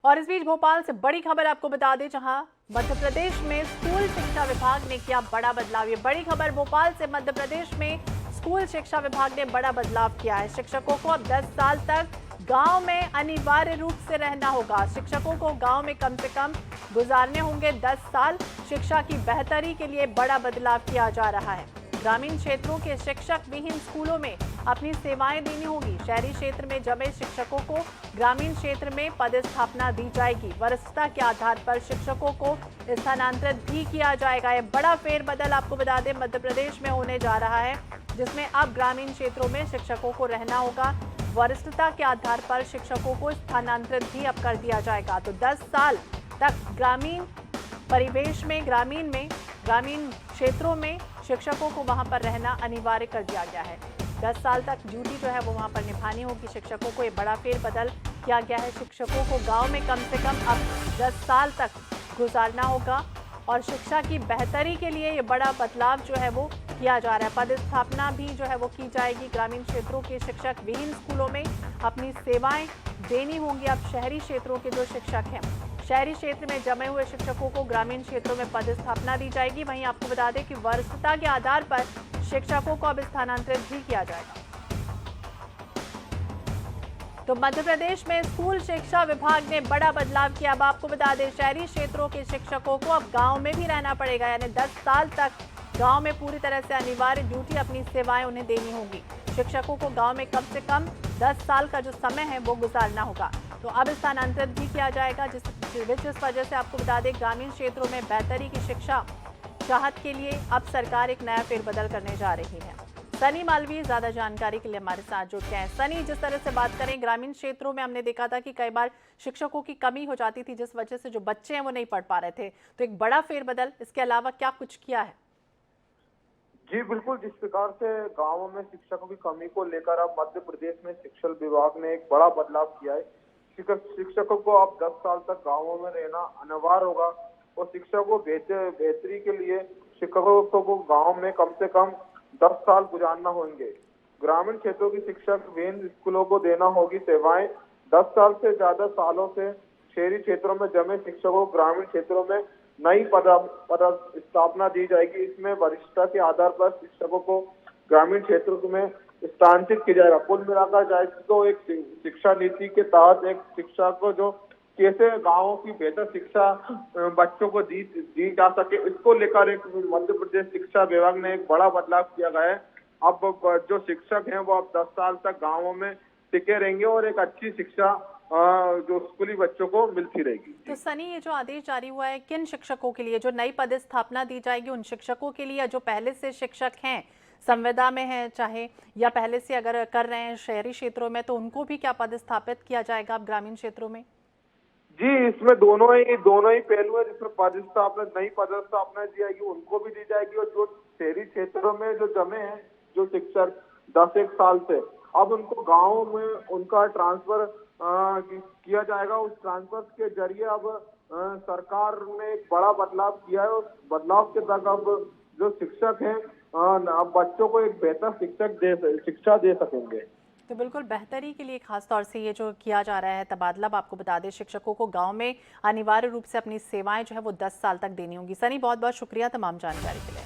और इस बीच भोपाल से बड़ी खबर आपको बता दें, जहां मध्य प्रदेश में स्कूल शिक्षा विभाग ने किया बड़ा बदलाव। ये बड़ी खबर भोपाल से, मध्य प्रदेश में स्कूल शिक्षा विभाग ने बड़ा बदलाव किया है। शिक्षकों को अब 10 साल तक गांव में अनिवार्य रूप से रहना होगा। शिक्षकों को गांव में कम से कम गुजारने होंगे 10 साल। शिक्षा की बेहतरी के लिए बड़ा बदलाव किया जा रहा है। ग्रामीण क्षेत्रों के शिक्षक विहीन स्कूलों में अपनी सेवाएं देनी होगी। शहरी क्षेत्र में जमे शिक्षकों को ग्रामीण क्षेत्र में पदस्थापना दी जाएगी। वरिष्ठता के आधार पर शिक्षकों को स्थानांतरित भी किया जाएगा। यह बड़ा फेरबदल आपको बता दें मध्य प्रदेश में होने जा रहा है, जिसमें अब ग्रामीण क्षेत्रों में शिक्षकों को रहना होगा। वरिष्ठता के आधार पर शिक्षकों को स्थानांतरित भी अब कर दिया जाएगा। तो 10 साल तक ग्रामीण परिवेश में, ग्रामीण क्षेत्रों में शिक्षकों को वहां पर रहना अनिवार्य कर दिया गया है। 10 साल तक ड्यूटी जो है वो वहां पर निभानी होगी शिक्षकों को। ये बड़ा फेरबदल किया गया है। शिक्षकों को गांव में कम से कम अब 10 साल तक गुजारना होगा और शिक्षा की बेहतरी के लिए ये बड़ा बदलाव जो है वो किया जा रहा है। पदस्थापना भी जो है वो की जाएगी। ग्रामीण क्षेत्रों के शिक्षक विहीन स्कूलों में अपनी सेवाएं देनी होंगी। अब शहरी क्षेत्रों के जो शिक्षक हैं, शहरी क्षेत्र में जमे हुए शिक्षकों को ग्रामीण क्षेत्रों में पदस्थापना दी जाएगी। वहीं आपको बता दें कि वरिष्ठता के आधार पर शिक्षकों को अब स्थानांतरित भी किया जाएगा। तो मध्य प्रदेश में स्कूल शिक्षा विभाग ने बड़ा बदलाव किया। अब आपको बता दें, शहरी क्षेत्रों के शिक्षकों को अब गांव में भी रहना पड़ेगा, यानी 10 साल तक गांव में पूरी तरह से अनिवार्य ड्यूटी, अपनी सेवाएं उन्हें देनी होगी। शिक्षकों को गांव में कम से कम 10 साल का जो समय है वो गुजारना होगा। तो अब स्थानांतरित भी किया जाएगा, जिस वजह से आपको बता दें ग्रामीण क्षेत्रों में बेहतरी की शिक्षा चाहत के लिए अब सरकार एक नया फेरबदल करने जा रही है। सनी मालवीय ज्यादा जानकारी के लिए हमारे साथ जुड़ गए हैं। सनी, जिस तरह से बात करें, ग्रामीण क्षेत्रों में हमने देखा था कि कई बार शिक्षकों की कमी हो जाती थी, जिस वजह से जो बच्चे हैं वो नहीं पढ़ पा रहे थे। तो एक बड़ा फेरबदल, इसके अलावा क्या कुछ किया है? जी बिल्कुल, जिस प्रकार से गांवों में शिक्षकों की कमी को लेकर अब मध्य प्रदेश में शिक्षा विभाग ने एक बड़ा बदलाव किया है। शिक्षकों को अब 10 साल तक गांवों में रहना अनिवार्य होगा और शिक्षा को बेहतरी के लिए शिक्षकों को गांव में कम से कम 10 साल गुजारना होंगे। ग्रामीण क्षेत्रों की शिक्षक विहीन स्कूलों को देना होगी सेवाएं। 10 साल से ज्यादा सालों से शहरी क्षेत्रों में जमे शिक्षकों को ग्रामीण क्षेत्रों में नई पदस्थापना दी जाएगी। इसमें वरिष्ठता के आधार पर शिक्षकों को ग्रामीण क्षेत्रों में स्थानांतरित किया जाएगा। कुल मिलाकर जाए तो एक शिक्षा नीति के तहत एक शिक्षा को जो कैसे गांवों की बेहतर शिक्षा बच्चों को दी जा सके, इसको लेकर एक मध्य प्रदेश शिक्षा विभाग ने एक बड़ा बदलाव किया गया है। अब जो शिक्षक हैं वो अब 10 साल तक गाँवों में टिके रहेंगे और एक अच्छी शिक्षा जो स्कूली बच्चों को मिलती रहेगी। तो सनी, ये जो आदेश जारी हुआ है, किन शिक्षकों के लिए जो नई पदस्थापना दी जाएगी, उन शिक्षकों के लिए जो पहले से शिक्षक हैं, संविदा में है चाहे, या पहले से अगर कर रहे हैं शहरी क्षेत्रों में, तो उनको भी क्या पदस्थापित किया जाएगा अब ग्रामीण क्षेत्रों में? जी, इसमें दोनों ही पहलू है। जिसमें नई पदस्थापना दी जाएगी, उनको भी दी जाएगी और जो शहरी क्षेत्रों में जो जमे हैं जो शिक्षक 10-1 साल से, अब उनको गाँव में उनका ट्रांसफर किया जाएगा। उस ट्रांसफर के जरिए अब सरकार ने एक बड़ा बदलाव किया है। उस बदलाव के तहत अब जो शिक्षक हैं अब बच्चों को एक बेहतर शिक्षा दे सकेंगे। तो बिल्कुल बेहतरी के लिए खास तौर से ये जो किया जा रहा है तबादला, आपको बता दें शिक्षकों को गांव में अनिवार्य रूप से अपनी सेवाएं जो है वो 10 साल तक देनी होंगी। सनी, बहुत बहुत शुक्रिया तमाम जानकारी के लिए।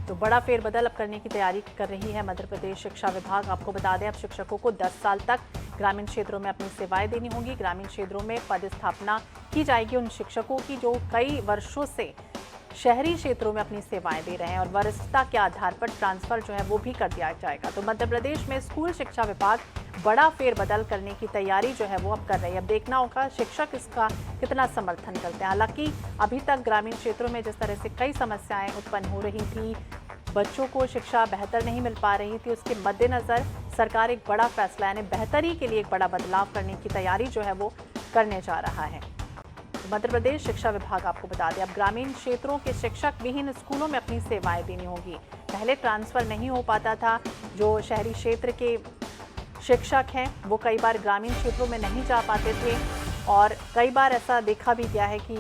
तो बड़ा फेरबदल अब करने की तैयारी कर रही है मध्य प्रदेश शिक्षा विभाग। आपको बता दें अब शिक्षकों को 10 साल तक ग्रामीण क्षेत्रों में अपनी सेवाएं देनी होंगी। ग्रामीण क्षेत्रों में पदस्थापना की जाएगी उन शिक्षकों की जो कई वर्षों से शहरी क्षेत्रों में अपनी सेवाएं दे रहे हैं और वरिष्ठता के आधार पर ट्रांसफर जो है वो भी कर दिया जाएगा। तो मध्य प्रदेश में स्कूल शिक्षा विभाग बड़ा फेरबदल करने की तैयारी जो है वो अब कर रही है। अब देखना होगा शिक्षक इसका कितना समर्थन करते हैं। हालांकि अभी तक ग्रामीण क्षेत्रों में जिस तरह से कई समस्याएं उत्पन्न हो रही थी, बच्चों को शिक्षा बेहतर नहीं मिल पा रही थी, उसके मद्देनजर सरकार एक बड़ा फैसला यानी बेहतरी के लिए एक बड़ा बदलाव करने की तैयारी जो है वो करने जा रहा है। मध्य प्रदेश शिक्षा विभाग आपको बता दें अब ग्रामीण क्षेत्रों के शिक्षक विहीन स्कूलों में अपनी सेवाएं देनी होगी। पहले ट्रांसफर नहीं हो पाता था। जो शहरी क्षेत्र के शिक्षक हैं वो कई बार ग्रामीण क्षेत्रों में नहीं जा पाते थे और कई बार ऐसा देखा भी गया है कि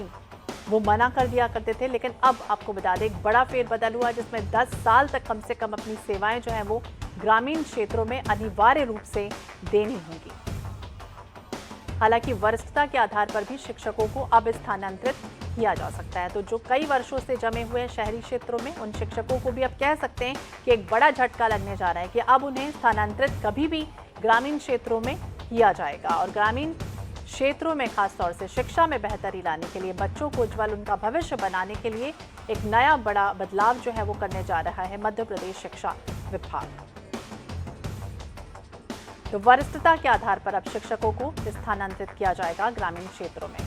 वो मना कर दिया करते थे। लेकिन अब आपको बता दें एक बड़ा फेरबदल हुआ जिसमें 10 साल तक कम से कम अपनी सेवाएं जो है वो ग्रामीण क्षेत्रों में अनिवार्य रूप से देनी होंगी। हालांकि वरिष्ठता के आधार पर भी शिक्षकों को अब स्थानांतरित किया जा सकता है। तो जो कई वर्षों से जमे हुए शहरी क्षेत्रों में, उन शिक्षकों को भी अब कह सकते हैं कि एक बड़ा झटका लगने जा रहा है कि अब उन्हें स्थानांतरित कभी भी ग्रामीण क्षेत्रों में किया जाएगा। और ग्रामीण क्षेत्रों में खासतौर से शिक्षा में बेहतरी लाने के लिए, बच्चों को उज्जवल उनका भविष्य बनाने के लिए एक नया बड़ा बदलाव जो है वो करने जा रहा है मध्य प्रदेश शिक्षा विभाग। तो वरिष्ठता के आधार पर अब शिक्षकों को स्थानांतरित किया जाएगा ग्रामीण क्षेत्रों में।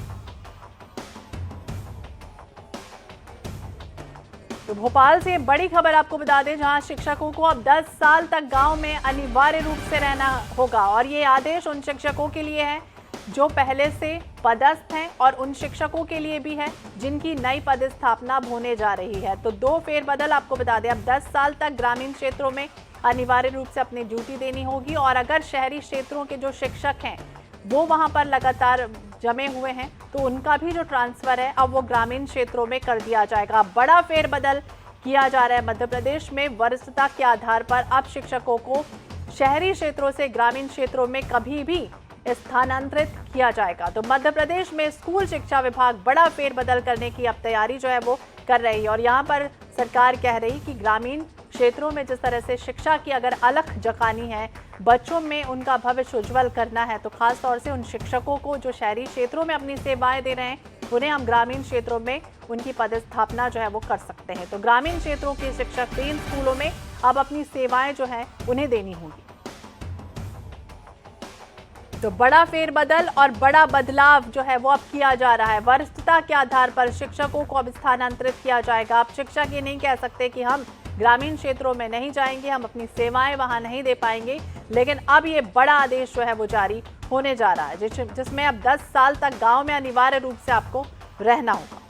तो भोपाल से बड़ी खबर आपको बता दें, जहां शिक्षकों को अब 10 साल तक गांव में अनिवार्य रूप से रहना होगा। और ये आदेश उन शिक्षकों के लिए है जो पहले से पदस्थ हैं और उन शिक्षकों के लिए भी है जिनकी नई पदस्थापना होने जा रही है। तो दो फेरबदल आपको बता दें, अब 10 साल तक ग्रामीण क्षेत्रों में अनिवार्य रूप से अपनी ड्यूटी देनी होगी। और अगर शहरी क्षेत्रों के जो शिक्षक हैं वो वहां पर लगातार जमे हुए हैं तो उनका भी जो ट्रांसफर है अब वो ग्रामीण क्षेत्रों में कर दिया जाएगा। बड़ा फेरबदल किया जा रहा है मध्य प्रदेश में। वरिष्ठता के आधार पर अब शिक्षकों को शहरी क्षेत्रों से ग्रामीण क्षेत्रों में कभी भी स्थानांतरित किया जाएगा। तो मध्य प्रदेश में स्कूल शिक्षा विभाग बड़ा फेरबदल करने की अब तैयारी जो है वो कर रही है। और यहाँ पर सरकार कह रही कि ग्रामीण क्षेत्रों में जिस तरह से शिक्षा की अगर अलख जगानी है, बच्चों में उनका भविष्य उज्जवल करना है, तो खास तौर से उन शिक्षकों को जो शहरी क्षेत्रों में अपनी सेवाएं दे रहे हैं, उन्हें हम ग्रामीण क्षेत्रों में उनकी पदस्थापना जो है वो कर सकते हैं। तो ग्रामीण क्षेत्रों के शिक्षक भी इन स्कूलों में अब अपनी सेवाएं जो है उन्हें देनी होंगी। तो बड़ा फेरबदल और बड़ा बदलाव जो है वो अब किया जा रहा है। वरिष्ठता के आधार पर शिक्षकों को अब स्थानांतरित किया जाएगा। अब शिक्षक ये नहीं कह सकते कि हम ग्रामीण क्षेत्रों में नहीं जाएंगे, हम अपनी सेवाएं वहां नहीं दे पाएंगे। लेकिन अब ये बड़ा आदेश जो है वो जारी होने जा रहा है, जिसमें अब 10 साल तक गांव में अनिवार्य रूप से आपको रहना होगा।